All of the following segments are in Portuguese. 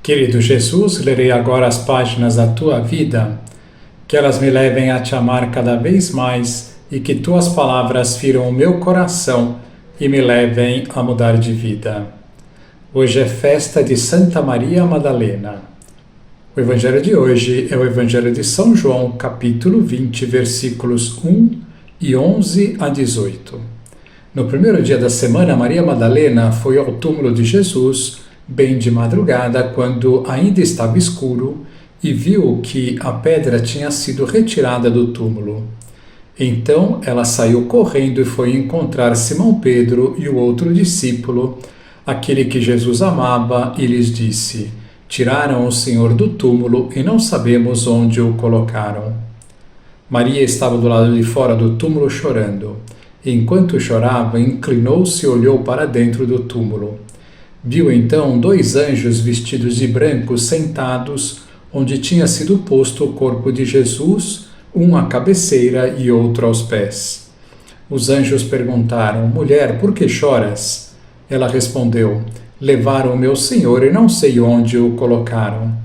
Querido Jesus, lerei agora as páginas da tua vida, que elas me levem a te amar cada vez mais e que tuas palavras firam o meu coração e me levem a mudar de vida. Hoje é festa de Santa Maria Madalena. O evangelho de hoje é o evangelho de São João, capítulo 20, versículos 1 e 11 a 18. No primeiro dia da semana, Maria Madalena foi ao túmulo de Jesus, bem de madrugada, quando ainda estava escuro, e viu que a pedra tinha sido retirada do túmulo. Então ela saiu correndo e foi encontrar Simão Pedro e o outro discípulo, aquele que Jesus amava, e lhes disse: Tiraram o Senhor do túmulo e não sabemos onde o colocaram. Maria estava do lado de fora do túmulo chorando. Enquanto chorava, inclinou-se e olhou para dentro do túmulo. Viu então dois anjos vestidos de branco sentados onde tinha sido posto o corpo de Jesus, um à cabeceira e outro aos pés. Os anjos perguntaram: Mulher, por que choras? Ela respondeu: Levaram o meu Senhor e não sei onde o colocaram.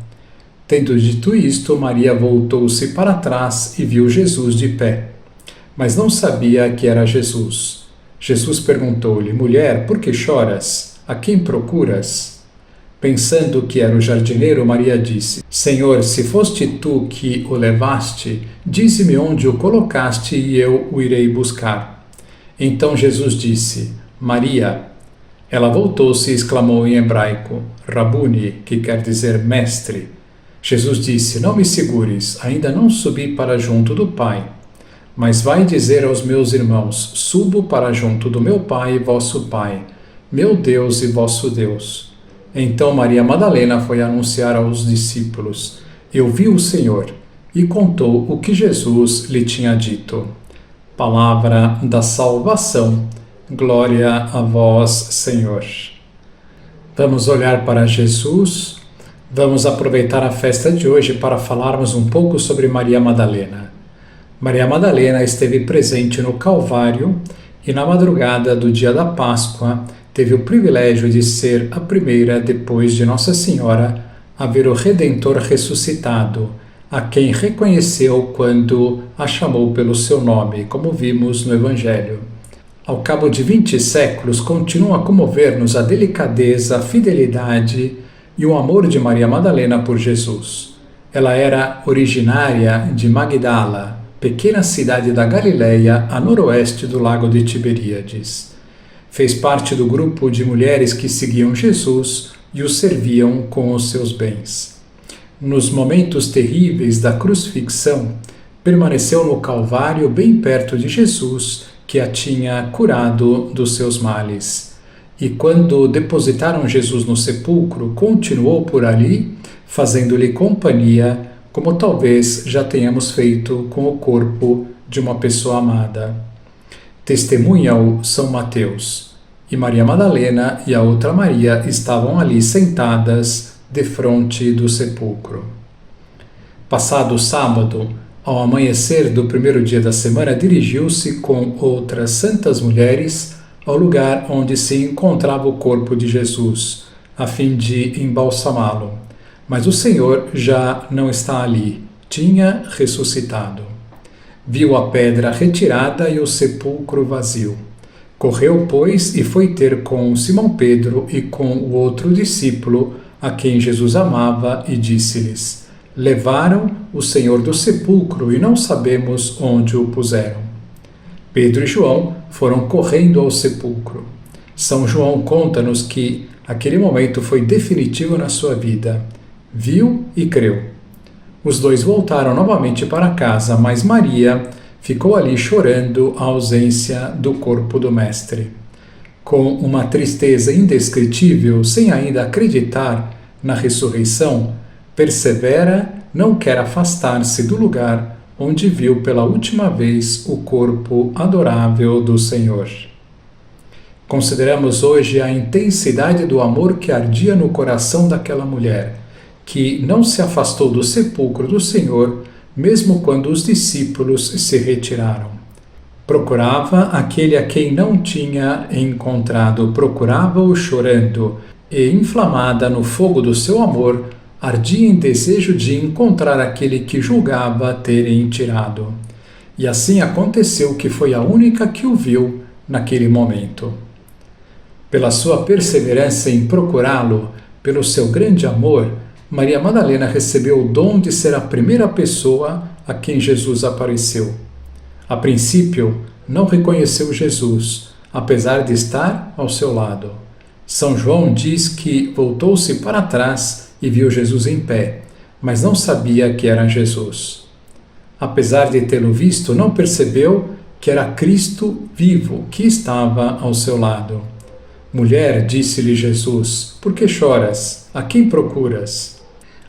Tendo dito isto, Maria voltou-se para trás e viu Jesus de pé, mas não sabia que era Jesus. Jesus perguntou-lhe: Mulher, por que choras? A quem procuras? Pensando que era o jardineiro, Maria disse: Senhor, se foste tu que o levaste, dize-me onde o colocaste e eu o irei buscar. Então Jesus disse: Maria. Ela voltou-se e exclamou em hebraico: Rabuni, que quer dizer mestre. Jesus disse: Não me segures, ainda não subi para junto do Pai. Mas vai dizer aos meus irmãos: Subo para junto do meu Pai e vosso Pai, meu Deus e vosso Deus. Então Maria Madalena foi anunciar aos discípulos: Eu vi o Senhor, e contou o que Jesus lhe tinha dito. Palavra da salvação. Glória a vós, Senhor. Vamos olhar para Jesus. Vamos aproveitar a festa de hoje para falarmos um pouco sobre Maria Madalena. Maria Madalena esteve presente no Calvário e na madrugada do dia da Páscoa teve o privilégio de ser a primeira, depois de Nossa Senhora, a ver o Redentor ressuscitado, a quem reconheceu quando a chamou pelo seu nome, como vimos no Evangelho. Ao cabo de 20 séculos, continua a comover-nos a delicadeza, a fidelidade e o amor de Maria Madalena por Jesus. Ela era originária de Magdala, pequena cidade da Galileia, a noroeste do lago de Tiberíades. Fez parte do grupo de mulheres que seguiam Jesus e o serviam com os seus bens. Nos momentos terríveis da crucifixão, permaneceu no Calvário bem perto de Jesus, que a tinha curado dos seus males. E quando depositaram Jesus no sepulcro, continuou por ali, fazendo-lhe companhia, como talvez já tenhamos feito com o corpo de uma pessoa amada. Testemunha-o São Mateus. E Maria Madalena e a outra Maria estavam ali sentadas defronte do sepulcro. Passado o sábado, ao amanhecer do primeiro dia da semana, dirigiu-se com outras santas mulheres ao lugar onde se encontrava o corpo de Jesus, a fim de embalsamá-lo. Mas o Senhor já não está ali, tinha ressuscitado. Viu a pedra retirada e o sepulcro vazio. Correu, pois, e foi ter com Simão Pedro e com o outro discípulo, a quem Jesus amava, e disse-lhes: Levaram o Senhor do sepulcro e não sabemos onde o puseram. Pedro e João foram correndo ao sepulcro. São João conta-nos que aquele momento foi definitivo na sua vida. Viu e creu. Os dois voltaram novamente para casa, mas Maria ficou ali chorando a ausência do corpo do Mestre. Com uma tristeza indescritível, sem ainda acreditar na ressurreição, persevera, não quer afastar-se do lugar onde viu pela última vez o corpo adorável do Senhor. Consideramos hoje a intensidade do amor que ardia no coração daquela mulher, que não se afastou do sepulcro do Senhor, mesmo quando os discípulos se retiraram. Procurava aquele a quem não tinha encontrado, procurava-o chorando, e, inflamada no fogo do seu amor, ardia em desejo de encontrar aquele que julgava terem tirado. E assim aconteceu que foi a única que o viu naquele momento. Pela sua perseverança em procurá-lo, pelo seu grande amor, Maria Madalena recebeu o dom de ser a primeira pessoa a quem Jesus apareceu. A princípio, não reconheceu Jesus, apesar de estar ao seu lado. São João diz que voltou-se para trás e viu Jesus em pé, mas não sabia que era Jesus. Apesar de tê-lo visto, não percebeu que era Cristo vivo que estava ao seu lado. Mulher, disse-lhe Jesus, por que choras? A quem procuras?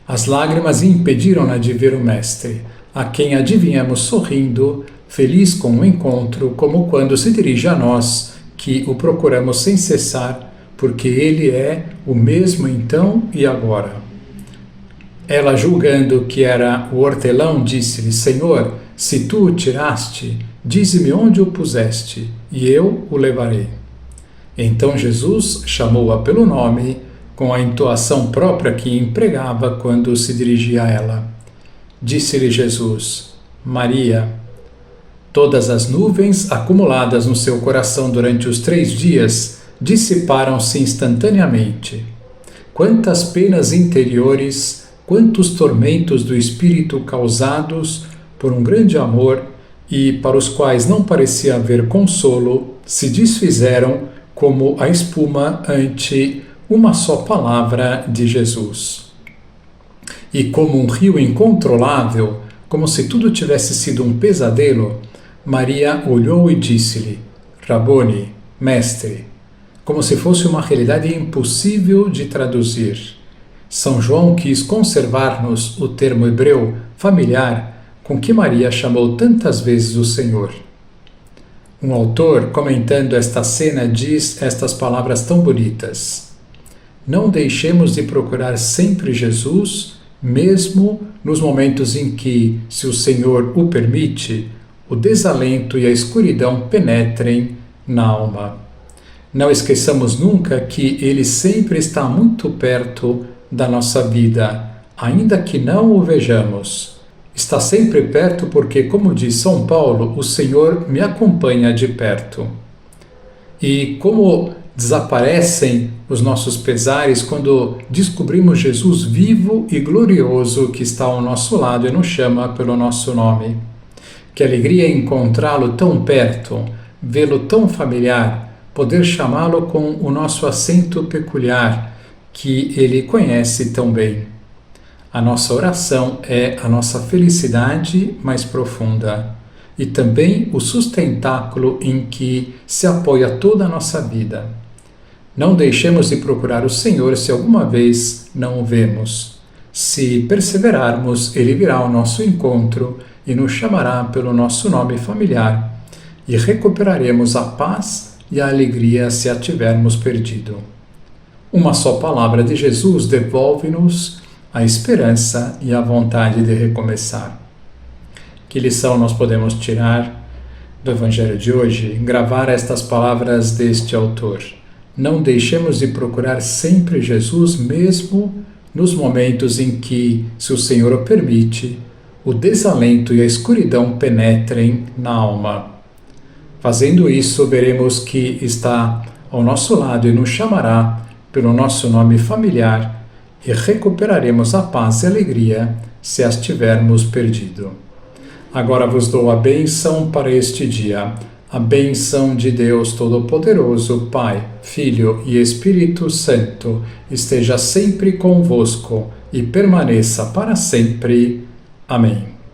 As lágrimas impediram-na de ver o Mestre, a quem adivinhamos sorrindo, feliz com o encontro, como quando se dirige a nós, que o procuramos sem cessar, porque ele é o mesmo então e agora. Ela, julgando que era o hortelão, disse-lhe, Senhor, se tu o tiraste, dize-me onde o puseste, e eu o levarei. Então Jesus chamou-a pelo nome, com a entoação própria que empregava quando se dirigia a ela. Disse-lhe Jesus, Maria. Todas as nuvens acumuladas no seu coração durante os 3 dias dissiparam-se instantaneamente. Quantas penas interiores, quantos tormentos do espírito causados por um grande amor e para os quais não parecia haver consolo, se desfizeram como a espuma ante uma só palavra de Jesus. E como um rio incontrolável, como se tudo tivesse sido um pesadelo, Maria olhou e disse-lhe, Rabone, mestre, como se fosse uma realidade impossível de traduzir. São João quis conservar-nos o termo hebreu familiar com que Maria chamou tantas vezes o Senhor. Um autor, comentando esta cena, diz estas palavras tão bonitas. Não deixemos de procurar sempre Jesus, mesmo nos momentos em que, se o Senhor o permite, o desalento e a escuridão penetrem na alma. Não esqueçamos nunca que Ele sempre está muito perto da nossa vida, ainda que não o vejamos. Está sempre perto porque, como diz São Paulo, o Senhor me acompanha de perto. E como desaparecem os nossos pesares quando descobrimos Jesus vivo e glorioso que está ao nosso lado e nos chama pelo nosso nome. Que alegria encontrá-lo tão perto, vê-lo tão familiar, poder chamá-lo com o nosso acento peculiar, que ele conhece tão bem. A nossa oração é a nossa felicidade mais profunda e também o sustentáculo em que se apoia toda a nossa vida. Não deixemos de procurar o Senhor se alguma vez não o vemos. Se perseverarmos, Ele virá ao nosso encontro e nos chamará pelo nosso nome familiar e recuperaremos a paz e a alegria se a tivermos perdido. Uma só palavra de Jesus devolve-nos a esperança e a vontade de recomeçar. Que lição nós podemos tirar do Evangelho de hoje? Gravar estas palavras deste autor. Não deixemos de procurar sempre Jesus, mesmo nos momentos em que, se o Senhor o permite, o desalento e a escuridão penetrem na alma. Fazendo isso, veremos que está ao nosso lado e nos chamará pelo nosso nome familiar e recuperaremos a paz e a alegria se as tivermos perdido. Agora vos dou a bênção para este dia. A bênção de Deus Todo-Poderoso, Pai, Filho e Espírito Santo, esteja sempre convosco e permaneça para sempre. Amém.